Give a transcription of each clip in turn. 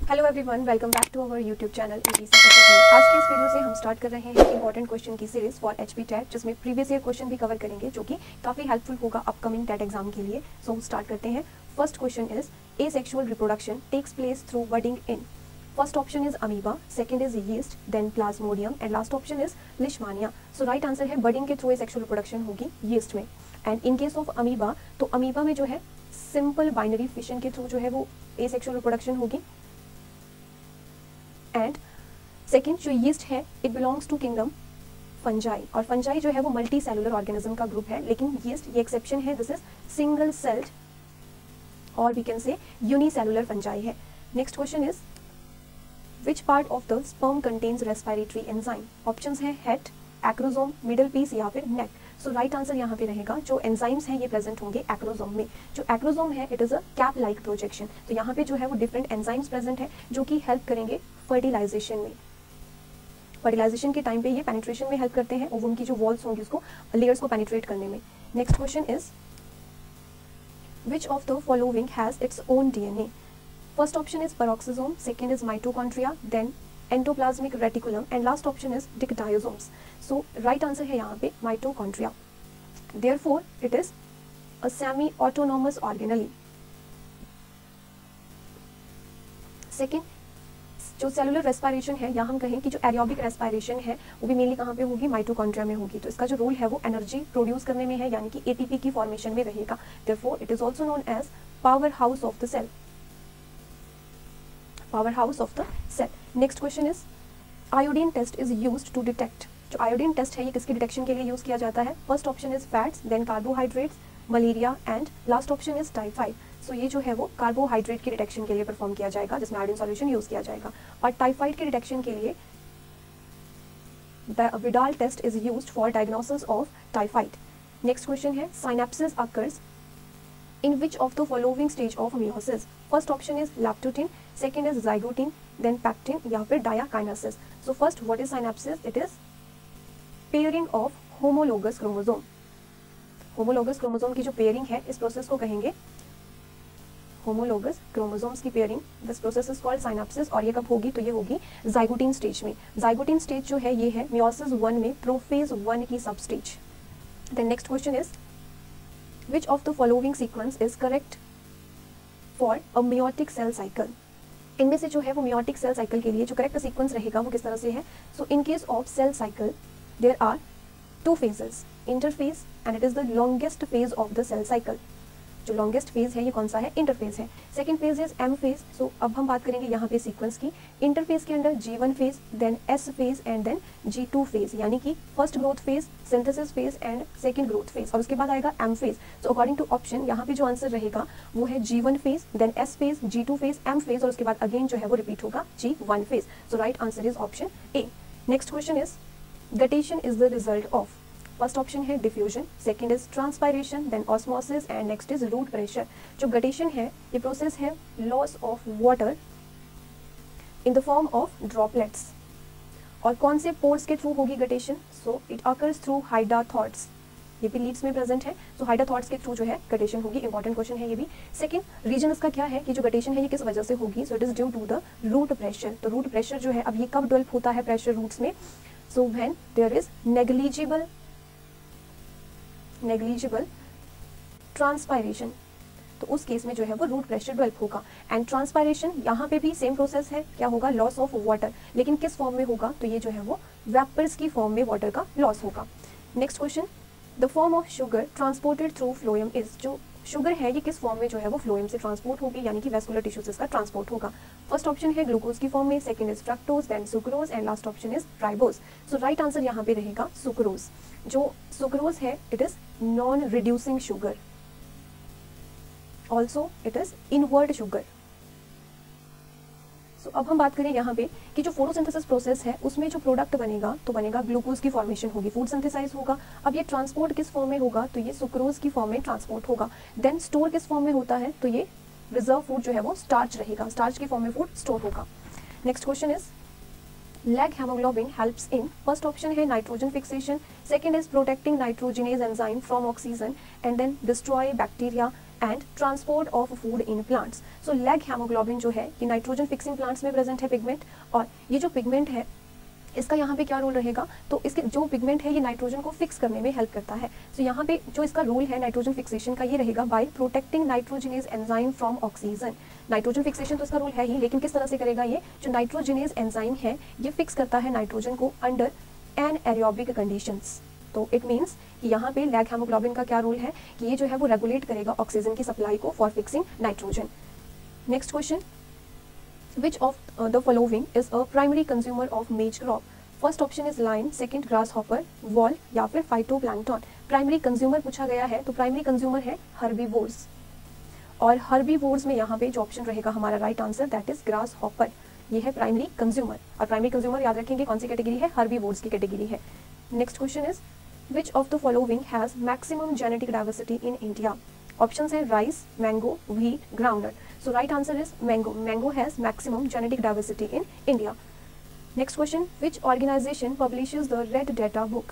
Hello everyone, welcome back to our YouTube channel ABC. आज के इस वीडियो से हम स्टार्ट कर रहे हैं इंपॉर्टेंट क्वेश्चन की सीरीज फॉर एचपी टेट, जिसमें प्रीवियस ईयर क्वेश्चन भी कवर करेंगे, जो कि काफी हेल्पफुल होगा अपकमिंग टेट एग्जाम के लिए। सो स्टार्ट करते हैं। First question is asexual reproduction takes place through budding in. First option is amoeba, second is yeast, then plasmodium and last option is leishmania. So right answer है budding के through asexual reproduction होगी yeast में। And in case of amoeba, तो amoeba में जो है simple binary fission के through जो है वो एसेक्सुअल रिप्रोडक्शन होगी। एंड सेकेंड जो यीस्ट है, it belongs to kingdom fungi, और फंजाई जो है वो मल्टी सेलुलर ऑर्गेनिज्म का ग्रुप है, लेकिन यीस्ट ये एक्सेप्शन है, दिस इज सिंगल सेल्ड और we can say unicellular fungi है। Next question is which part of the sperm contains respiratory enzyme. Options है हेड, एक्रोसोम, मिडल पीस या फिर नेक। सो राइट आंसर यहाँ पे रहेगा जो एंजाइम्स हैं ये प्रेजेंट होंगे एक्रोसोम में। जो एक्रोसोम है it is a cap like projection, तो यहाँ पे जो है वो डिफरेंट एंजाइम्स प्रेजेंट है जो कि हेल्प करेंगे फर्टिलाइजेशन में। फर्टिलाइजेशन के टाइम पे ये पेनिट्रेशन में हेल्प करते हैं, ओवम की जो वॉल्स होंगी उसको, लेयर्स को पेनिट्रेट करने में। Next question is which of the following has its own DNA. First option is peroxisome, second is mitochondria, then endoplasmic reticulum and last option is dictyosomes. So right answer है यहाँ पे mitochondria. Therefore it is a semi autonomous organelle. Second जो cellular respiration है, या हम कहें कि जो एरोबिक रेस्पिरेशन है वो भी मेनली कहाँ पे होगी, माइटोकॉन्ड्रिया में होगी। तो इसका जो रोल है वो एनर्जी प्रोड्यूस करने में है, यानी कि एटीपी की फॉर्मेशन में रहेगा। Therefore it is also known as power house of the cell, power house of the cell. Next question is iodine test is used to detect. जो आयोडीन टेस्ट है ये किसके डिटेक्शन के लिए यूज किया जाता है। First option is fats, then carbohydrates, malaria and last option is typhoid. So ये जो है वो कार्बोहाइड्रेट के डिटेक्शन के लिए परफॉर्म किया जाएगा, जिसमें आयोडीन सॉल्यूशन यूज किया जाएगा। और टाइफाइड के डिटेक्शन के लिए the Widal test is used for diagnosis of typhoid. Next question है synapsis occurs in which of the following stage of meiosis. First option is lactotin, second is zygotin, then pectin या फिर diakinesis. So first what is synapsis? It is pairing of homologous chromosome. homologous chromosome की जो pairing है इस process को कहेंगे homologous chromosomes की pairing. This process is called synapsis और ये कब होगी, तो ये होगी zygotin stage में। zygotin stage जो है ये है meiosis 1 में प्रोफेज 1 की सब stage. Then next question is which of the following sequence is correct for a meiotic cell cycle। इनमें से जो है वो meiotic cell cycle के लिए जो करेक्ट सीक्वेंस रहेगा वो किस तरह से है। So in case of cell cycle there are two phases, interphase and it is the longest phase of the cell cycle. जो लॉन्गेस्ट फेज है ये कौन सा है, इंटरफेज है। Second phase is M phase. So अब हम बात करेंगे यहाँ पे सीक्वेंस की। इंटरफेज के अंदर G1 phase, then S phase and then G2 phase, यानी कि first growth phase, synthesis phase and second growth phase, और उसके बाद आएगा M phase. So according to option यहाँ पे जो आंसर रहेगा वो है G1 phase, then S phase, G2 phase, M phase, और उसके बाद अगेन जो है वो रिपीट होगा G1 phase. So right answer is option A. Next question is guttation is the result of. First option है diffusion, second is transpiration, then osmosis and next is root pressure. जो guttation है ये process है loss of water in the form of droplets. और कौन से pores के through होगी guttation, so it occurs through hydathodes. ये भी लीड्स में प्रेजेंट है, सो हाइडा थॉट्स के थ्रू जो है गटेशन होगी। इंपॉर्टेंट क्वेश्चन है ये भी। सेकंड रीजन इसका क्या है कि जो गटेशन है ये किस वजह से होगी, so it is due to the root pressure. तो रूट प्रेशर जो है अब ये कब डेवलप होता है प्रेशर रूट्स में, so when there is negligible transpiration, तो उस केस में जो है वो रूट प्रेशर डेवलप होगा। एंड ट्रांसपायरेशन यहाँ पे भी सेम प्रोसेस है, क्या होगा, लॉस ऑफ वाटर, लेकिन किस फॉर्म में होगा, तो ये जो है वो वेपर्स की फॉर्म में वाटर का लॉस होगा। Next question, the form of sugar transported through phloem is. जो शुगर है ये किस फॉर्म में जो है वो फ्लोएम से ट्रांसपोर्ट होगी, यानी कि वेस्कुलर टिश्यू से इसका ट्रांसपोर्ट होगा। फर्स्ट ऑप्शन है ग्लूकोज की फॉर्म में, second is fructose, then sucrose and last option is ribose. So right answer यहाँ पे रहेगा सुक्रोज। जो सुक्रोज है it is non reducing sugar, also it is invert sugar. So अब हम बात करें यहाँ पे कि जो फोटोसिंथेसिस प्रोसेस है उसमें जो प्रोडक्ट बनेगा तो बनेगा ग्लूकोज की फॉर्मेशन होगी, फूड सिंथेसाइज होगा। अब ये ट्रांसपोर्ट किस फॉर्म में होगा, तो ये सुक्रोज की फॉर्म में ट्रांसपोर्ट होगा। देन स्टोर किस फॉर्म में होता है, तो ये रिजर्व फूड जो है वो स्टार्च रहेगा, स्टार्च की फॉर्म में फूड स्टोर होगा। Next question is leg haemoglobin helps in. First option है nitrogen fixation, second is protecting nitrogenase enzyme from oxygen and then destroy bacteria, and transport of food in plants. So leg haemoglobin जो है ये nitrogen fixing plants में present है pigment, और ये जो pigment है इसका यहाँ पे क्या रोल रहेगा, तो इसके जो पिगमेंट है ये नाइट्रोजन को फिक्स करने में हेल्प करता है। सो यहाँ पे जो इसका रोल है नाइट्रोजन फिक्सेशन का ये रहेगा by protecting nitrogenase enzyme from oxygen. Nitrogen fixation तो इसका रोल है ही, लेकिन किस तरह से करेगा, ये जो नाइट्रोजनेज एंजाइम है ये फिक्स करता है नाइट्रोजन को अंडर एनएरोबिक कंडीशंस। तो इट मीन्स कि यहाँ पे लैग हेमोग्लोबिन का क्या रोल है कि ये जो है वो रेगुलेट करेगा ऑक्सीजन की सप्लाई को for fixing nitrogen. Next question, which of the following is a primary consumer of maize crop? First option is line, second grass hopper, wall या फिर फाइटोप्लैंक्टन। प्राइमरी कंज्यूमर पूछा गया है तो प्राइमरी कंज्यूमर है herbivores, और herbivores में यहाँ पे जो ऑप्शन रहेगा हमारा right answer that is grass hopper, ये है प्राइमरी कंज्यूमर। और प्राइमरी कंज्यूमर याद रखेंगे कौन सी कैटेगरी है, हर्बीवोर्स की कैटेगरी है। Next question is which of the following has maximum genetic diversity in India? Options हैं rice, mango, wheat, groundnut. So right answer is mango. Mango has maximum genetic diversity in India. Next question, which organisation publishes the red data book?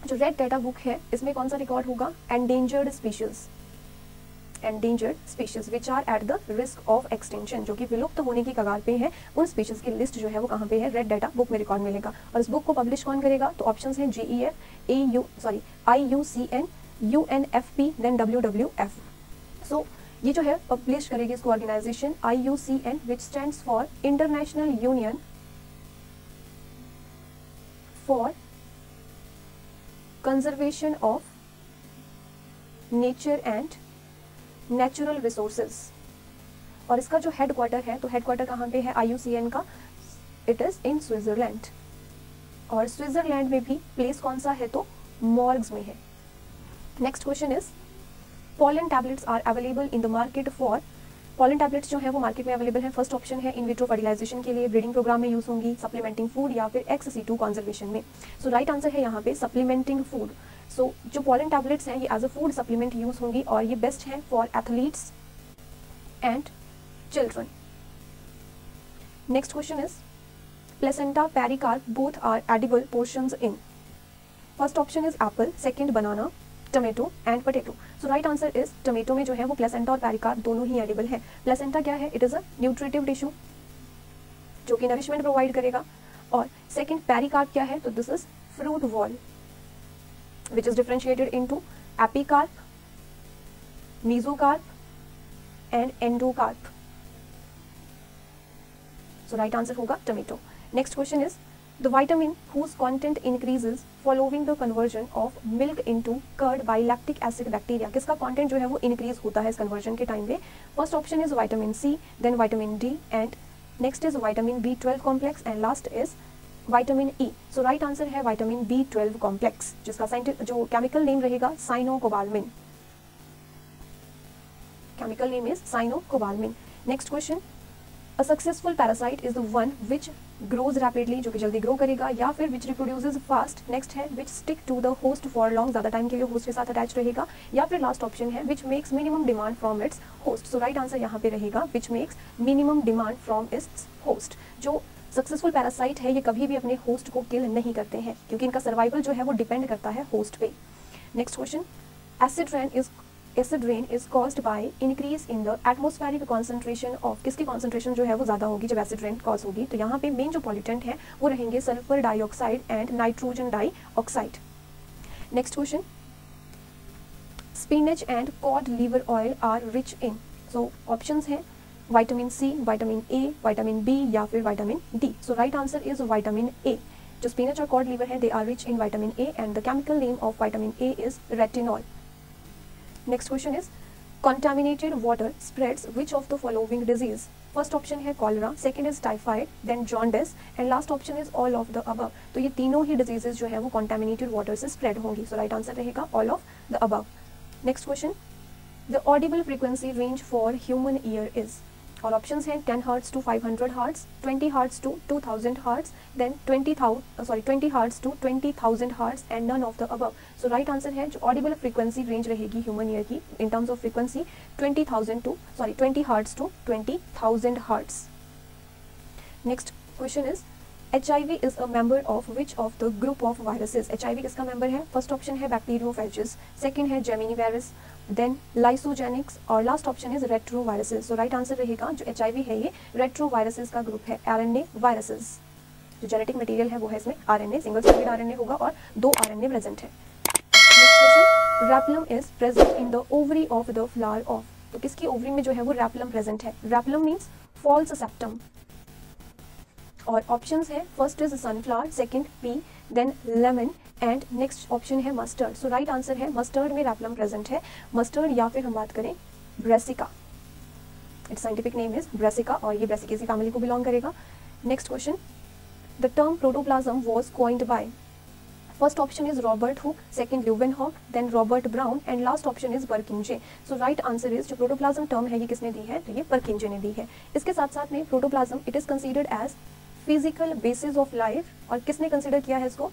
जो red data book है इसमें कौन सा record होगा, endangered species, endangered species which are at the risk of extension, जो कि विलुप्त होने की कगार पे है, उन स्पीशीज की लिस्ट जो है वो कहाँ पे है, रेड डेटा बुक में रिकॉर्ड मिलेगा। और इस बुक को पब्लिश कौन करेगा, तो ऑप्शंस हैं GEF, IUCN, UNFP, then WWF। सो ये जो है पब्लिश करेगी इसको organisation IUCN which stands for international union for conservation of nature and natural resources. और इसका जो हेडक्वार्टर है, तो हेडक्वार्टर कहाँ पे है IUCN का, इट इज इन स्विट्जरलैंड। और स्विट्जरलैंड में भी प्लेस कौन सा है, तो मॉर्ग्स में है। Next question is pollen tablets are available in the market for, pollen tablets जो है वो मार्केट में अवेलेबल है। फर्स्ट ऑप्शन है इन विट्रो फर्टिलाइजेशन के लिए, ब्रीडिंग प्रोग्राम में यूज होंगी, सप्लीमेंटिंग फूड या फिर XC2 कंजर्वेशन में। सो राइट आंसर है यहाँ पे सप्लीमेंटिंग फूड। सो जो pollen tablets हैं ये as a food supplement use होंगी और ये बेस्ट है for athletes and children. Next question is placenta, pericarp both are edible portions in. First option is apple, second banana, tomato and potato. So right answer is tomato में जो है वो placenta और pericarp दोनों ही edible है। Placenta क्या है, it is a nutritive tissue जो कि नरिशमेंट प्रोवाइड करेगा, और सेकंड पेरिकार्प क्या है, तो this is fruit wall which is differentiated into epicarp, mesocarp and endocarp. So right answer होगा tomato. Next question is the vitamin whose content increases following the conversion of milk into curd by lactic acid bacteria, किसका content जो है वो increase होता है इस conversion के time पे? First option is vitamin C, then vitamin D and next is vitamin B12 complex and last is vitamin E. so right answer है vitamin B12 complex, जिसका जो chemical name रहेगा cyanocobalamin, chemical name is cyanocobalamin. next question, A successful parasite is the one which grows rapidly, जो कि जल्दी grow करेगा, या फिर which reproduces fast. नेक्स्ट है which stick to the host for long, ज़्यादा टाइम के लिए होस्ट के साथ अटैच रहेगा, या फिर लास्ट ऑप्शन है which makes minimum demand from its host. So right answer यहाँ पे रहेगा which makes minimum demand from its host. जो सक्सेसफुल पैरासाइट है ये कभी भी अपने होस्ट को किल नहीं करते हैं, क्योंकि इनका सर्वाइवल जो है वो डिपेंड करता है होस्ट पे। Next question, acid rain is caused by increase in the atmospheric concentration of, किसकी कॉन्सेंट्रेशन जो है वो ज़्यादा होगी जब एसिड रेन कॉज होगी, तो यहाँ पे मेन जो पॉल्यूटेंट है वो रहेंगे sulphur dioxide and nitrogen dioxide. Next question, spinach and cod liver oil are rich in, so options हैं vitamin C, vitamin A, vitamin B या फिर vitamin D. So right answer is vitamin A. जो spinach और cod liver है they are rich in vitamin A and the chemical name of vitamin A is retinol. Next question is contaminated water spreads which of the following disease? First option है cholera, second is typhoid, then jaundice and last option is all of the above. तो ये तीनों ही diseases जो है वो contaminated water से spread होंगी, so right answer रहेगा all of the above. Next question, the audible frequency range for human ear is, और ऑप्शंस हैं 10 hertz to 500 hertz, 20 hertz to 2000 hertz, then 20 hertz to 20,000 hertz and none of the above. So right answer है जो audible frequency range रहेगी human ear की in terms of frequency 20 hertz to 20,000 hertz. Next question is HIV is a member of which of the group of viruses? HIV किसका member है? First option है bacteriophages, second है Gemini virus, then लाइसोजेनिक्स, और last option is retroviruses. So right answer रहेगा जो HIV है ये retroviruses का ग्रुप है, RNA वायरसेस। जो जेनेटिक मटेरियल है वो है इसमें RNA, सिंगल स्ट्रैंडेड RNA होगा और 2 RNA प्रेजेंट है। Next question, replum is present in the ovary of the flower of. तो किसकी ओवरी में जो है वो रैपलम प्रेजेंट है? Replum means false septum. और ऑप्शंस है, first is sunflower, second pea, then lemon and next option है मस्टर्ड। सो राइट आंसर है मस्टर्ड में रैपलम प्रेजेंट है। मस्टर्ड या फिर हम बात करें brassica, it's scientific name is brassica और ये ब्रेसिकेसी फैमिली को बिलोंग करेगा। Next question, the term protoplasm was coined by. First option is Robert Hooke, second Leeuwenhoek, then Robert Brown and last option is Purkinje. So right answer is जो protoplasm term है ये किसने दी है? तो ये परकिंजे ने दी है। इसके साथ साथ में protoplasm it is considered as physical basis of life, और किसने कंसीडर किया है इसको?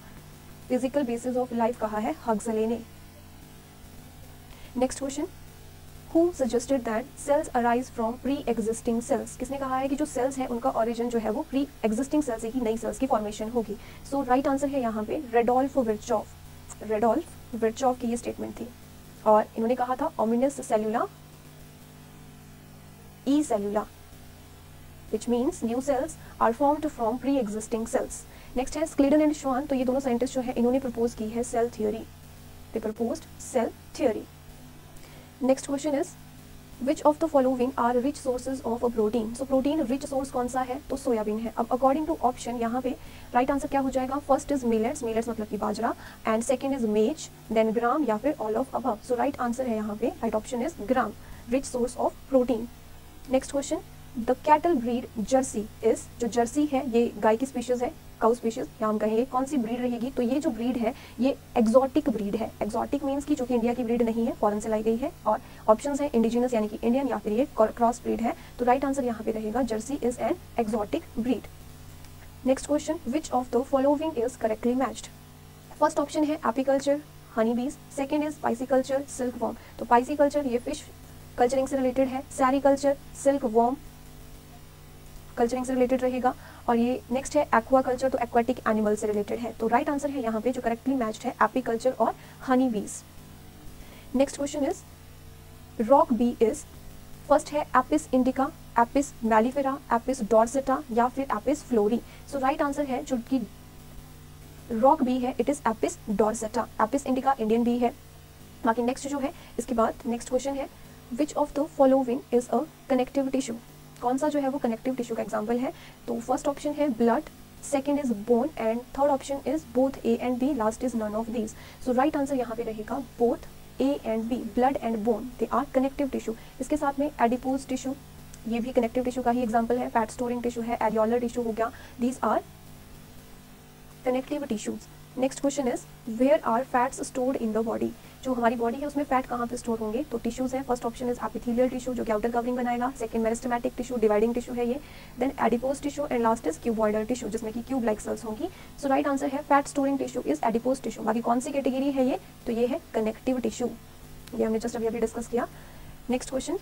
फिजिकल बेसिस ऑफ लाइफ कहा है हक्सले ने। Next question, who suggested that cells arise from pre existing cells. किसने कहा है कि जो सेल्स हैं उनका ओरिजिन जो है वो प्री एग्जिस्टिंग सेल्स से ही नई सेल्स की फॉर्मेशन होगी? सो राइट आंसर है यहाँ पे रेडोल्फ विर्चॉफ। रेडोल्फ विर्चॉफ की ये स्टेटमेंट थी और इन्होंने कहा था ओमिनस सेलुला ई सेलुला, which means new cells are formed from pre-existing cells. Next है स्क्लेडन एंड श्वान। तो ये दोनों साइंटिस्ट जो है इन्होंने प्रपोज की है cell theory, they proposed cell theory. Next question is which of the following are rich sources of a protein? So protein rich source कौन सा है? तो सोयाबीन है। अब अकॉर्डिंग टू ऑप्शन यहाँ पे राइट आंसर क्या हो जाएगा? फर्स्ट इज मिलेट्स, मिलेट्स मतलब कि बाजरा, एंड सेकंड इज मेज, देन ग्राम या फिर all of above. So right answer है यहाँ पे, right option is gram, rich source of protein. Next question, the cattle breed Jersey is, जो जर्सी है ये गाय की स्पीशीज है, काउ स्पीशीज, या हम कहेंगे कौन सी ब्रीड रहेगी? तो ये जो ब्रीड है ये एक्सोटिक ब्रीड है। एक्सोटिक मीन्स की जो कि इंडिया की ब्रीड नहीं है, फॉरेन से लाई गई है, और ऑप्शंस है इंडिजिनस यानी कि इंडियन या फिर ये क्रॉस ब्रीड है। तो राइट आंसर यहाँ पे रहेगा Jersey is an exotic breed. Next question, which of the following is correctly matched. First option है एपीकल्चर हनी बीज, सेकेंड इज पाइसिकल्चर सिल्क वॉर्म। तो पाइसिकल्चर ये फिश कल्चरिंग से रिलेटेड है, सैरिकल्चर सिल्क वॉर्म कल्चरिंग से रिलेटेड रहेगा, और ये नेक्स्ट है एक्वाकल्चर, तो एक्वाटिक एनिमल से रिलेटेड है। तो राइट आंसर है यहाँ पे जो करेक्टली मैच्ड है एपीकल्चर और honey bees. Next question is rock bee is, first है Apis indica, Apis mellifera, Apis dorsata या फिर Apis florea. So right answer है जो कि रॉक बी है it is Apis dorsata. Apis indica Indian bee है। बाकी नेक्स्ट जो है इसके बाद नेक्स्ट क्वेश्चन है विच of the following is a connective tissue. कौन सा जो है वो कनेक्टिव टिश्यू का एग्जाम्पल है? तो फर्स्ट ऑप्शन है blood, second is bone and third option is both A and B, last is none of these. So right answer यहाँ पे रहेगा both A and B, blood and bone they are connective tissue. इसके साथ में adipose tissue ये भी connective tissue का ही एग्जाम्पल है, फैट स्टोरिंग टिश्यू है, एरियोलर टिश्यू हो गया, these are connective tissues. Next question is where are fats stored in the body. जो हमारी बॉडी है उसमें फैट कहाँ पे स्टोर होंगे? तो टिश्यूज है। First option is epithelial tissue जो कि आउटर कवरिंग बनाएगा, second meristematic tissue dividing tissue है ये, then adipose tissue and last is cuboidal tissue जिसमें कि क्यूब लाइक सेल्स होंगी। सो राइट आंसर है fat storing tissue is adipose tissue. बाकी कौन सी कैटेगरी है ये? तो ये है कनेक्टिव टिश्यू, ये हमने जस्ट अभी डिस्कस किया। Next question,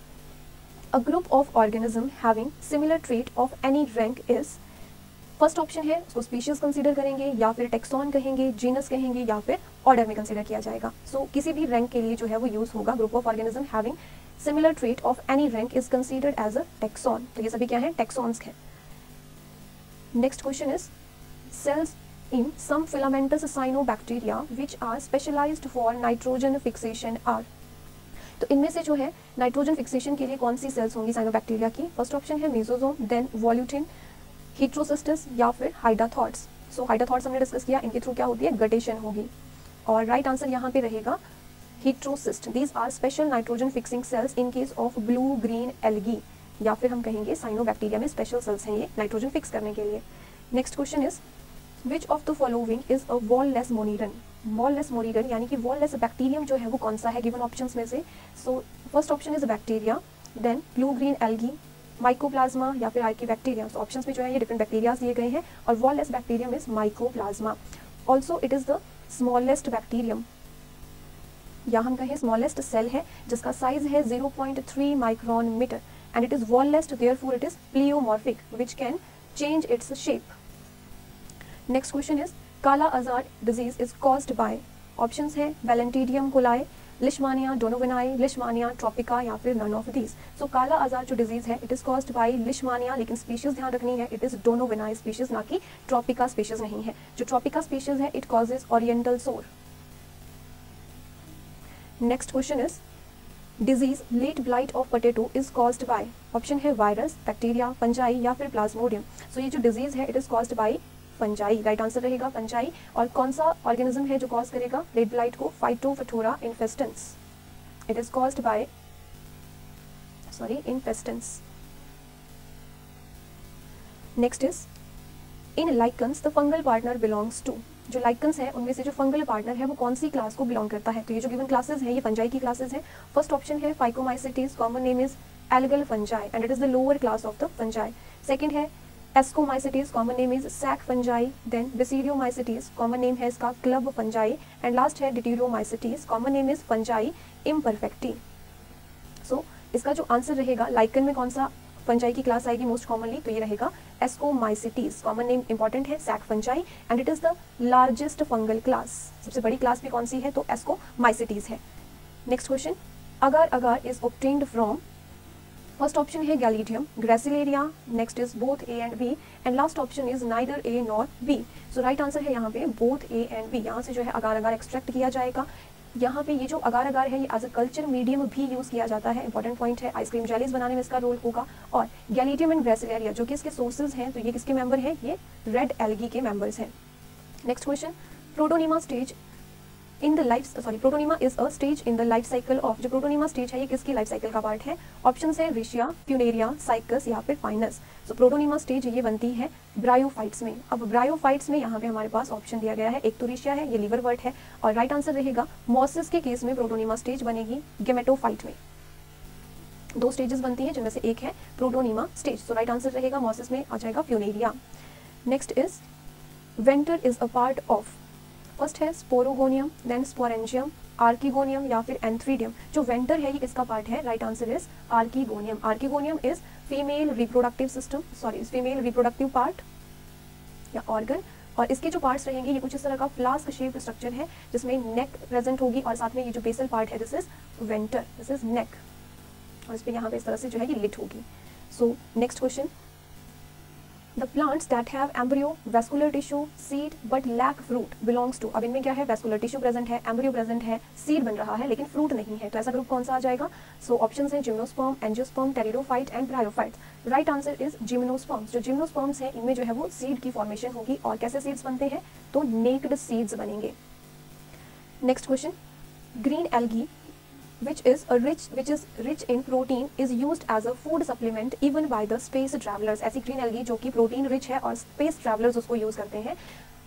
a group of organism having similar trait of any rank is. First option है उसको स्पीशीज कंसीडर करेंगे या फिर टेक्सॉन कहेंगे, जीनस कहेंगे या फिर ऑर्डर में कंसीडर किया जाएगा। सो किसी भी रैंक के लिए जो है वो यूज होगा group of organism having similar trait of any rank is considered as a taxon. तो ये सभी क्या है? टेक्सॉन्स हैं। Next question is cells in some filamentous cyanobacteria which are specialised for nitrogen fixation are. तो इनमें से जो है नाइट्रोजन फिक्सेशन के लिए कौन सी सेल्स होंगी साइनोबैक्टीरिया की? फर्स्ट ऑप्शन है मेसोजोम, देन वॉल्यूटिन, हीट्रोसिस्टस या फिर हाइडाथॉट्स। सो हाइडाथॉट्स हमने डिस्कस किया, इनके थ्रू क्या होती है? गटेशन होगी। और राइट आंसर यहाँ पे रहेगा heterocyst. These are special nitrogen fixing cells in case of blue green algae, या फिर हम कहेंगे साइनोबैक्टीरिया में स्पेशल सेल्स हैं ये नाइट्रोजन फिक्स करने के लिए। Next question is which of the following is a wallless मोनिरन। वॉललेस मोनिरन यानी कि वॉललेस बैक्टीरियम जो है वो कौन सा है गिवन ऑप्शंस में से? So first option is bacteria, then blue green algae, mycoplasma या फिर आर्कीबैक्टीरिया। तो ऑप्शंस में जो है ये डिफरेंट बैक्टीरियाज दिए गए हैं और wireless bacterium is mycoplasma. Also it is the smallest bacterium, या हम कहें स्मॉलेस्ट सेल है जिसका साइज है 0.3 micron metre and it is wallless, therefore it is pleomorphic which can change its shape. Next question is kala azar disease is caused by. Options है Balantidium coli, लिशमानिया, डोनोवेनाई, लिशमानिया ट्रॉपिका या फिर none of these. सो काला आजार जो disease है इट इज कॉज्ड बाय लिशमानिया, लेकिन species ध्यान रखनी है इट इज डोनोवेनाई स्पीशीज, ना कि ट्रॉपिका स्पीशीज नहीं है। जो ट्रॉपिका स्पीशीज है it causes oriental sore. Next question is disease late blight of potato is caused by, option है वायरस, बैक्टीरिया, फंजाई या फिर प्लाज्मोडियम। सो ये जो डिजीज है it is caused by fungi, right answer रहेगा fungi. और कौन सा ऑर्गेनिज्म है जो कॉज करेगा लेट ब्लाइट को? Phytophthora infestans, it is caused by infestans. Next is in lichens the fungal partner belongs to, जो लाइकन्स है उनमें से जो फंगल पार्टनर है वो कौन सी क्लास को बिलोंग करता है? तो ये जो गिवन क्लासेस हैं ये फंजाई की क्लासेस हैं। फर्स्ट ऑप्शन है phycomycetes, common name is algal fungi and it is the lower class of the fungi. Second है ascomycetes, common name is sac fungi. Then basidiomycetes, common name है इसका club fungi. And last है deuteromycetes, common name is fungi imperfecti. So इसका जो answer रहेगा lichen में कौन सा फंजाई की क्लास आएगी मोस्ट कॉमनली? तो ये रहेगा एस्कोमाइसिटीज, कॉमन नेम इंपॉर्टेंट है sac fungi and it is the largest fungal class. सबसे बड़ी क्लास भी कौन सी है? तो एस्कोमाइसिटीज है। Next question, agar agar is obtained from, first option है Gelidium, Gracilaria, next is both A and B and last option is neither A nor B. So right answer है यहाँ पे बोथ ए एंड बी। यहाँ से जो है अगार अगार extract किया जाएगा। यहाँ पे ये जो अगार अगार है ये एज अ कल्चर मीडियम भी यूज किया जाता है, इंपॉर्टेंट पॉइंट है। आइसक्रीम जेलीज बनाने में इसका रोल होगा। और गैलीडियम एंड ग्रेसिलेरिया जो कि इसके सोर्सेज हैं, तो ये किसके मेंबर हैं? ये रेड एल्गी के मेंबर्स हैं। Next question, protonema stage in the life, protonema is a stage in the life cycle of, जो प्रोटोनीमा स्टेज है ये किसकी लाइफ साइकिल का पार्ट है? ऑप्शन है रिशिया, फ्यूनेरिया, साइकस या फिर फाइनस। सो प्रोटोनीमा स्टेज ये बनती है ब्रायोफाइट्स में। अब ब्रायोफाइट्स में यहाँ पे हमारे पास ऑप्शन दिया गया है, एक तो रिशिया है, ये लीवर वर्ट है, और राइट आंसर रहेगा मॉसिस के केस में प्रोटोनीमा स्टेज बनेगी गेमेटोफाइट में। दो स्टेजेस बनती है जिनमें से एक है protonema stage. So right answer रहेगा मॉसिस में आ जाएगा funaria. Next is venter is a part of, first है स्पोरोगोनियम, देन स्पोरेंजियम, आर्किगोनियम या फिर एंथ्रीडियम। जो वेंटर है ये किसका पार्ट है? Right answer is archegonium. Archegonium is female reproductive system, female reproductive part या ऑर्गन। और इसके जो पार्ट्स रहेंगे ये कुछ इस तरह का फ्लास्क शेप्ड स्ट्रक्चर है जिसमें नेक प्रेजेंट होगी और साथ में ये जो बेसल पार्ट है this is venter, this is neck, और इस पर यहाँ पे इस तरह से जो है ये लिट होगी। So next question, The plants that have embryo, vascular tissue, seed but lack fruit belongs to, अब इनमें क्या है? vascular tissue present है, embryo present है, seed बन रहा है लेकिन fruit नहीं है, तो ऐसा ग्रुप कौन सा आ जाएगा? So options हैं gymnosperm, angiosperm, pteridophyte and bryophyte. Right answer is gymnosperms. जो gymnosperms है इनमें जो है वो seed की formation होगी। और कैसे seeds बनते हैं? तो naked seeds बनेंगे। Next question, green algae which is rich in protein is used as a food supplement even by the space travelers। ऐसी ग्रीन एल्गी जो कि प्रोटीन रिच है और स्पेस ट्रैवलर्स उसको यूज करते हैं।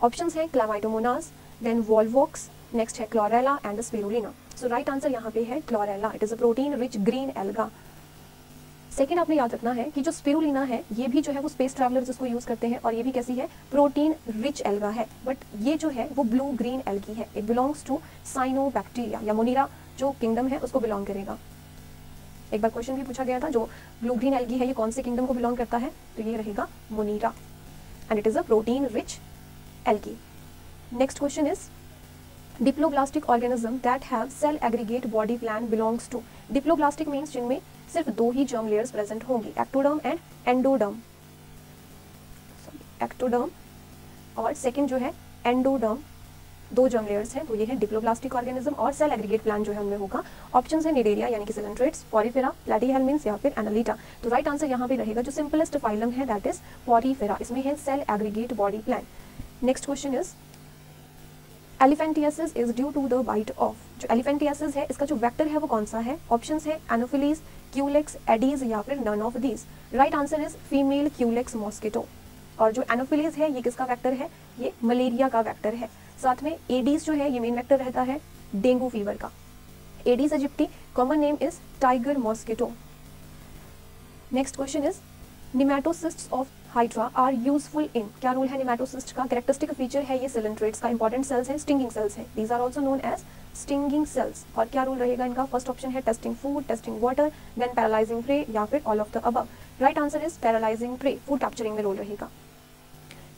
ऑप्शंस हैं क्लामाइटोमोनास, देन वॉल्वॉक्स, नेक्स्ट है chlorella and spirulina. So right answer यहाँ पे है chlorella, it is a protein rich green alga. Second आपने याद रखना है कि जो स्पिरुलिना है ये भी जो है वो स्पेस ट्रैवलर्स इसको यूज करते हैं और ये भी कैसी है? प्रोटीन रिच एल्गा है, बट ये जो है वो ब्लू ग्रीन एल्गी है। इट बिलोंग्स टू साइनोबैक्टीरिया या मोनीरा जो किंगडम है उसको बिलोंग करेगा। एक बार क्वेश्चन भी पूछा गया था जो ब्लू ग्रीन एल्गी है ये कौन से किंगडम को बिलोंग करता है? तो ये रहेगा मोनीरा and it is a protein rich algae. Next question is diploblastic organism that have cell aggregate body plan belongs to. Diploblastic means जिनमें सिर्फ दो ही जर्म लेयर्स प्रेजेंट होंगी, एक्टोडर्म एंड एंडोडर्म। एक्टोडर्म और सेकंड जो है एंडोडर्म, दो germ layers हैं, तो ये है डिप्लोब्लास्टिक ऑर्गेनिज्म। और सेल एग्रीगेट प्लान जो है उनमें होगा, ऑप्शंस है निडेरिया यानी कि सिलेंट्रेट्स, पॉरीफेरा, प्लैटीहेल्मिन्स या फिर एनालिटा। तो राइट आंसर यहाँ पे रहेगा जो सिंपलेस्ट फाइलम है दैट इज पॉरीफेरा, इसमें है cell aggregate body plan. Next question is elephantiasis is due to the bite of. जो एलिफेंटियासिस है इसका जो वेक्टर है वो कौन सा है? ऑप्शंस है एनोफिलीज, क्यूलेक्स, एडीज या फिर none of these. Right answer is female culex mosquito. और जो एनोफिलीज है ये किसका वेक्टर है? ये मलेरिया का वेक्टर है। साथ में एडीज जो है ये मेन वेक्टर रहता है डेंगू फीवर का। Aedes aegypti, common name is tiger mosquito. Next question is nematocysts of hydra are useful in. क्या रोल है निमेटोसिस्ट का? कैरेक्टरिस्टिक फीचर है ये सिलेंट्रेट्स का, इंपॉर्टेंट सेल्स हैं, स्टिंगिंग सेल्स हैं, these are also known as stinging cells. और क्या रोल रहेगा इनका? फर्स्ट ऑप्शन है tasting food, tasting water, then paralysing prey या फिर all of the above. Right answer is paralysing prey, food capturing में रोल रहेगा।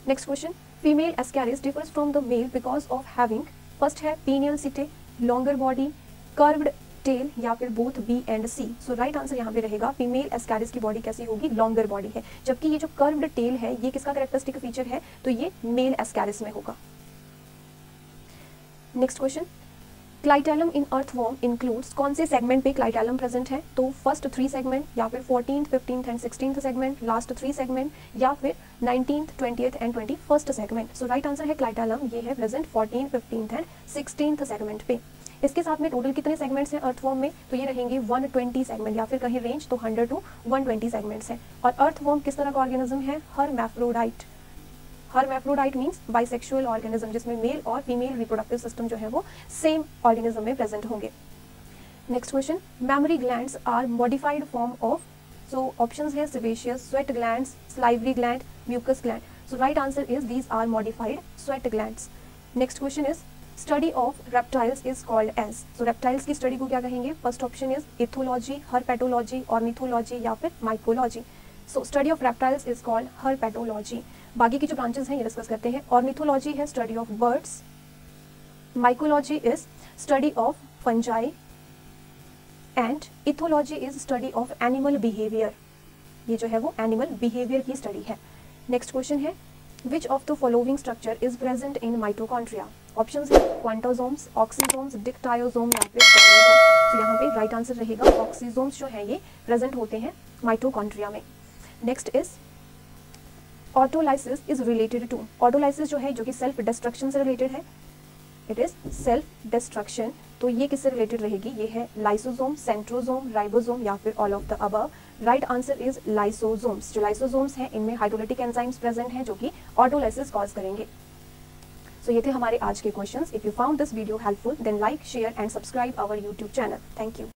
Next question, female Ascaris differs from the male because of having, first है penial setae, longer body, curved tail या फिर both B and C. So right answer यहाँ पे रहेगा female Ascaris की body कैसी होगी, लॉन्गर बॉडी है, जबकि ये जो कर्व्ड टेल है ये किसका कैरेक्टरिस्टिक फीचर है, तो ये मेल एस्कैरिस में होगा। नेक्स्ट क्वेश्चन, क्लाइटेलम इन अर्थवॉर्म इंक्लूड्स, कौन से सेगमेंट पे क्लाइटेलम प्रेजेंट है, तो फर्स्ट 3 सेगमेंट या फिर 14th, 15th and 16th segment, last 3 segment या फिर 19th, 20th and 21st segment. So right answer है क्लाइटेलम, ये है present 14th, 15th and 16th segment पे। इसके साथ में टोटल कितने सेगमेंट्स हैं अर्थवॉर्म में, तो ये रहेंगे 120 सेगमेंट या फिर कहीं रेंज तो 100 to 120 सेगमेंट्स हैं। और अर्थवॉर्म किस तरह का ऑर्गेनिज्म है, hermaphrodite. Hermaphrodite means bisexual organism, जिसमें मेल और फीमेल रिप्रोडक्टिव सिस्टम जो है वो सेम ऑर्गेनिज्म में प्रेजेंट होंगे। Next question, mammary glands are modified form of, so options है sebaceous, sweat glands, salivary gland, mucus gland. So right answer is these are modified sweat glands. Next question is study of reptiles is called as, so reptiles की study को क्या कहेंगे, first option is ethology, herpetology, ornithology या फिर mycology. So study of reptiles is called herpetology. बाकी की जो branches हैं ये डिस्कस करते हैं। ऑर्निथोलॉजी है study of birds, mycology is study of fungi and ethology is study of animal behaviour. ये जो है वो एनिमल बिहेवियर की स्टडी है। नेक्स्ट क्वेश्चन है, विच of the following structure is present in mitochondria, options है क्वांटोसोम्स, ऑक्सीसोम्स, डिक्टायोसोम या फिर टेलोसोम। तो यहाँ पे राइट आंसर रहेगा ऑक्सीसोम्स जो है ये प्रेजेंट होते हैं माइटोकॉन्ड्रिया में। Next is autolysis is related to, autolysis जो है जो कि सेल्फ डिस्ट्रक्शन से रिलेटेड है, इट इज सेल्फ डिस्ट्रक्शन, तो ये किससे रिलेटेड रहेगी, ये है लाइसोसोम, सेंट्रोसोम, राइबोसोम या फिर all of the above. Right answer is lysosomes. जो लाइसोसोम्स हैं इनमें हाइड्रोलिटिक एंजाइम्स प्रेजेंट हैं जो कि ऑटोलाइसिस कॉज करेंगे। सो ये थे हमारे आज के questions. If you found this video helpful then like, share and subscribe our YouTube channel. Thank you.